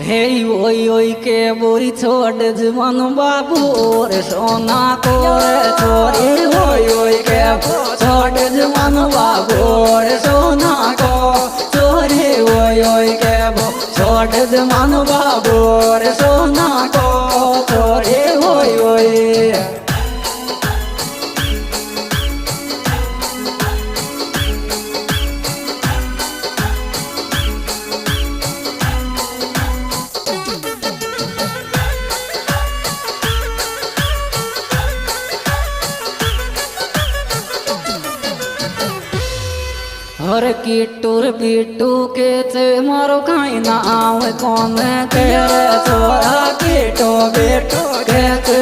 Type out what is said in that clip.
हे ओई ओई के बोरी छोड़ जवान बाबू रे सोना को रे छोरी ओई ओई के छोड़ जवान बाबू रे सोना को छोरी ओई ओई के छोड़ जवान बाबू रे सोना को छोरी ओई ओई। हर कीटूर बीटू के चे मारो खाई ना आवे कौन के रे छोरा कीटो बेटो के चे